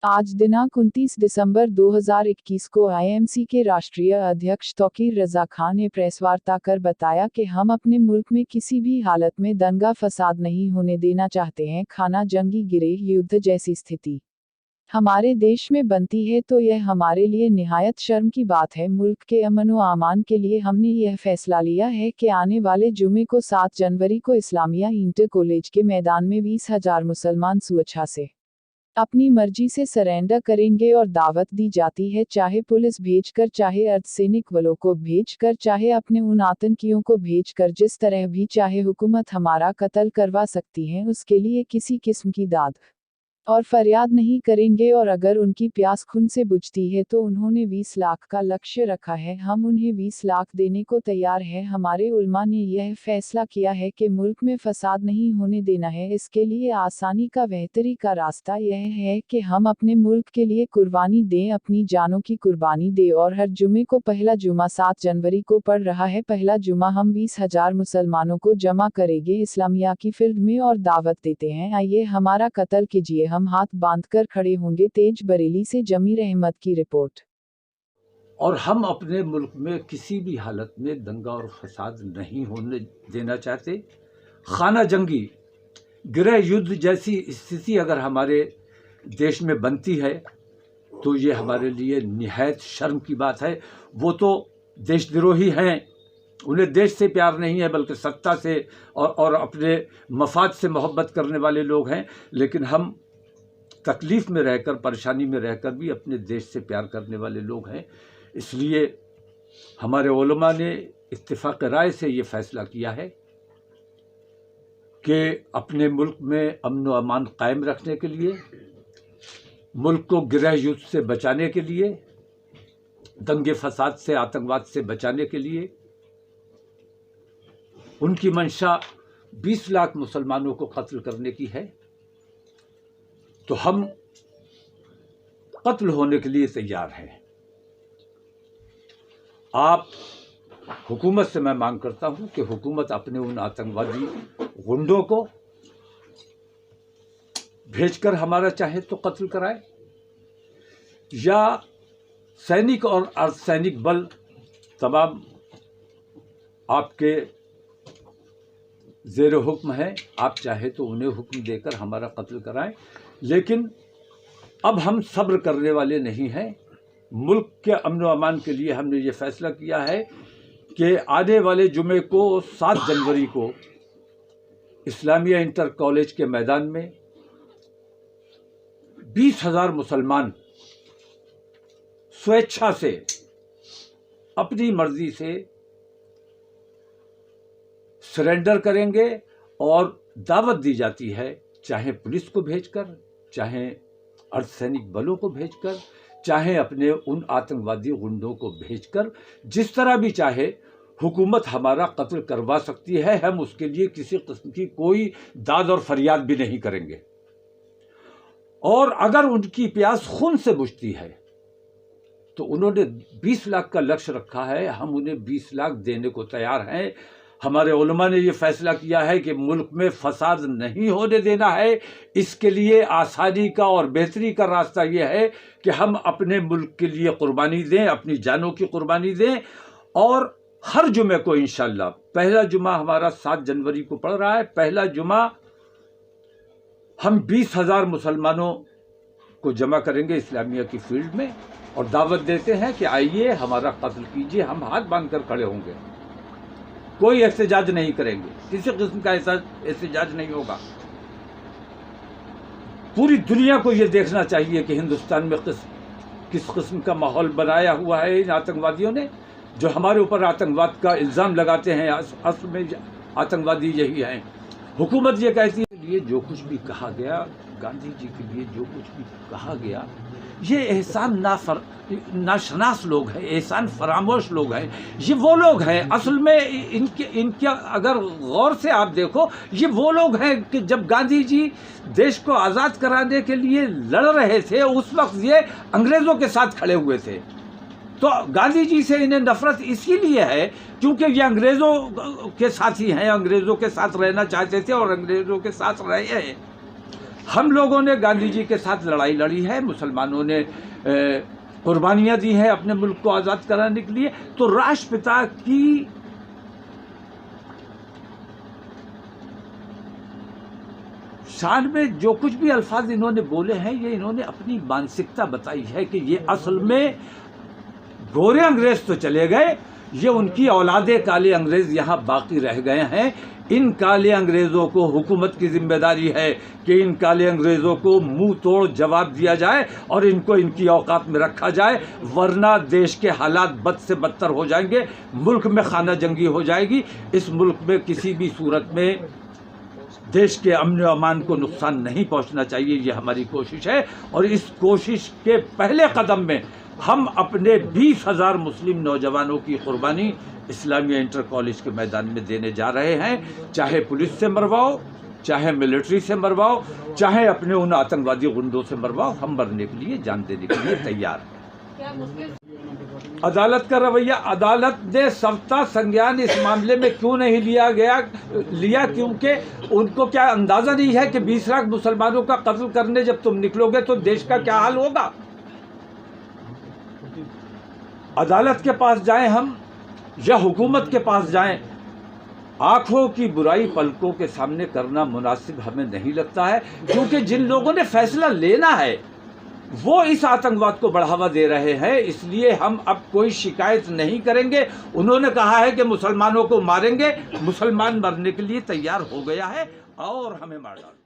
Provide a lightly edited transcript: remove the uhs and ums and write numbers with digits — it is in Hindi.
आज दिनांक 29 दिसंबर 2021 को आईएमसी के राष्ट्रीय अध्यक्ष तौकीर रजा खान ने प्रेसवार्ता कर बताया कि हम अपने मुल्क में किसी भी हालत में दंगा फसाद नहीं होने देना चाहते हैं। खाना जंगी गिरेह युद्ध जैसी स्थिति हमारे देश में बनती है तो यह हमारे लिए निहायत शर्म की बात है। मुल्क के अमन व अमान के लिए हमने यह फैसला लिया है कि आने वाले जुमे को 7 जनवरी को इस्लामिया इंटर कॉलेज के मैदान में 20,000 मुसलमान स्वेच्छा से अपनी मर्जी से सरेंडर करेंगे और दावत दी जाती है, चाहे पुलिस भेजकर, चाहे अर्धसैनिक बलों को भेजकर, चाहे अपने उन आतंकियों को भेजकर, जिस तरह भी चाहे हुकूमत हमारा कत्ल करवा सकती है, उसके लिए किसी किस्म की दाद और फरियाद नहीं करेंगे। और अगर उनकी प्यास खून से बुझती है तो उन्होंने 20 लाख का लक्ष्य रखा है, हम उन्हें 20 लाख देने को तैयार हैं। हमारे उलमा ने यह फैसला किया है कि मुल्क में फसाद नहीं होने देना है। इसके लिए आसानी का बेहतरी का रास्ता यह है कि हम अपने मुल्क के लिए कुर्बानी दें, अपनी जानों की कुर्बानी दें। और हर जुमे को पहला जुमा 7 जनवरी को पड़ रहा है। पहला जुमा हम 20,000 मुसलमानों को जमा करेंगे इस्लामिया की फील्ड में और दावत देते हैं, आइए हमारा कत्ल कीजिए, हम हाथ बांधकर खड़े होंगे। तेज बरेली से जमीर अहमद की रिपोर्ट। और हम अपने मुल्क में किसी भी हालत में दंगा और फसाद नहीं होने देना चाहते। खाना जंगी गृह युद्ध जैसी स्थिति अगर हमारे देश में बनती है तो ये हमारे लिए निहायत शर्म की बात है। वो तो देशद्रोही हैं, उन्हें देश से प्यार नहीं है बल्कि सत्ता से और अपने मफाद से मोहब्बत करने वाले लोग हैं। लेकिन हम तकलीफ में रहकर, परेशानी में रहकर भी अपने देश से प्यार करने वाले लोग हैं। इसलिए हमारे उलमा ने इत्तेफाक राय से ये फैसला किया है कि अपने मुल्क में अमन व अमान कायम रखने के लिए, मुल्क को गृह युद्ध से बचाने के लिए, दंगे फसाद से, आतंकवाद से बचाने के लिए, उनकी मंशा 20 लाख मुसलमानों को कत्ल करने की है, तो हम कत्ल होने के लिए तैयार हैं। आप हुकूमत से मैं मांग करता हूं कि हुकूमत अपने उन आतंकवादी गुंडों को भेजकर हमारा चाहे तो कत्ल कराए, या सैनिक और अर्धसैनिक बल तमाम आपके ज़ेर हुक्म है, आप चाहे तो उन्हें हुक्म देकर हमारा कत्ल कराएं। लेकिन अब हम सब्र करने वाले नहीं हैं। मुल्क के अमन व अमान के लिए हमने ये फैसला किया है कि आने वाले जुमे को 7 जनवरी को इस्लामिया इंटर कॉलेज के मैदान में 20,000 मुसलमान स्वेच्छा से, अपनी मर्जी से सरेंडर करेंगे। और दावत दी जाती है, चाहे पुलिस को भेजकर, चाहे अर्धसैनिक बलों को भेजकर, चाहे अपने उन आतंकवादी गुंडों को भेजकर, जिस तरह भी चाहे हुकूमत हमारा कत्ल करवा सकती है। हम उसके लिए किसी किस्म की कोई दाद और फरियाद भी नहीं करेंगे। और अगर उनकी प्यास खून से बुझती है तो उन्होंने 20 लाख का लक्ष्य रखा है, हम उन्हें 20 लाख देने को तैयार हैं। हमारे उलमा ने ये फैसला किया है कि मुल्क में फसाद नहीं होने देना है। इसके लिए आसानी का और बेहतरी का रास्ता ये है कि हम अपने मुल्क के लिए कुर्बानी दें, अपनी जानों की कुर्बानी दें। और हर जुमे को इंशाअल्लाह, पहला जुमा हमारा 7 जनवरी को पड़ रहा है, पहला जुमा हम 20,000 मुसलमानों को जमा करेंगे इस्लामिया की फील्ड में और दावत देते हैं कि आइए हमारा कत्ल कीजिए, हम हाथ बांधकर खड़े होंगे, कोई एहतजाज नहीं करेंगे, किसी किस्म का एहतजाज नहीं होगा। पूरी दुनिया को यह देखना चाहिए कि हिंदुस्तान में किस किस्म का माहौल बनाया हुआ है इन आतंकवादियों ने, जो हमारे ऊपर आतंकवाद का इल्ज़ाम लगाते हैं। असल में आतंकवादी यही हैं। हुकूमत ये कहती है लिए जो कुछ भी कहा गया, गांधी जी के लिए जो कुछ भी कहा गया, ये एहसान नाशनास लोग हैं, एहसान फरामोश लोग हैं। ये वो लोग हैं असल में इनके अगर गौर से आप देखो, ये वो लोग हैं कि जब गांधी जी देश को आज़ाद कराने के लिए लड़ रहे थे, उस वक्त ये अंग्रेज़ों के साथ खड़े हुए थे। तो गांधी जी से इन्हें नफरत इसीलिए है क्योंकि ये अंग्रेज़ों के साथी हैं, अंग्रेज़ों के साथ रहना चाहते थे और अंग्रेज़ों के साथ रहे हैं। हम लोगों ने गांधी जी के साथ लड़ाई लड़ी है, मुसलमानों ने कुर्बानियाँ दी हैं अपने मुल्क को आज़ाद कराने के लिए। तो राष्ट्रपिता की शान में जो कुछ भी अल्फाज इन्होंने बोले हैं, ये इन्होंने अपनी मानसिकता बताई है कि ये असल में गोरे अंग्रेज तो चले गए, ये उनकी औलादे काले अंग्रेज यहाँ बाकी रह गए हैं। इन काले अंग्रेज़ों को हुकूमत की जिम्मेदारी है कि इन काले अंग्रेज़ों को मुंह तोड़ जवाब दिया जाए और इनको इनकी औकात में रखा जाए, वरना देश के हालात बद से बदतर हो जाएंगे, मुल्क में खाना जंगी हो जाएगी। इस मुल्क में किसी भी सूरत में देश के अमन व अमान को नुकसान नहीं पहुंचना चाहिए, ये हमारी कोशिश है। और इस कोशिश के पहले कदम में हम अपने 20,000 मुस्लिम नौजवानों की कुर्बानी इस्लामिया इंटर कॉलेज के मैदान में देने जा रहे हैं। चाहे पुलिस से मरवाओ, चाहे मिलिट्री से मरवाओ, चाहे अपने उन आतंकवादी गुंडों से मरवाओ, हम मरने के लिए, जान देने के लिए तैयार हैं। अदालत का रवैया, अदालत ने सख्ता संज्ञान इस मामले में क्यों नहीं लिया? क्योंकि उनको क्या अंदाजा नहीं है कि 20 लाख मुसलमानों का कत्ल करने जब तुम निकलोगे तो देश का क्या हाल होगा। अदालत के पास जाएं हम या हुकूमत के पास जाएं, आंखों की बुराई पलकों के सामने करना मुनासिब हमें नहीं लगता है, क्योंकि जिन लोगों ने फैसला लेना है वो इस आतंकवाद को बढ़ावा दे रहे हैं। इसलिए हम अब कोई शिकायत नहीं करेंगे। उन्होंने कहा है कि मुसलमानों को मारेंगे, मुसलमान मरने के लिए तैयार हो गया है और हमें मार डाल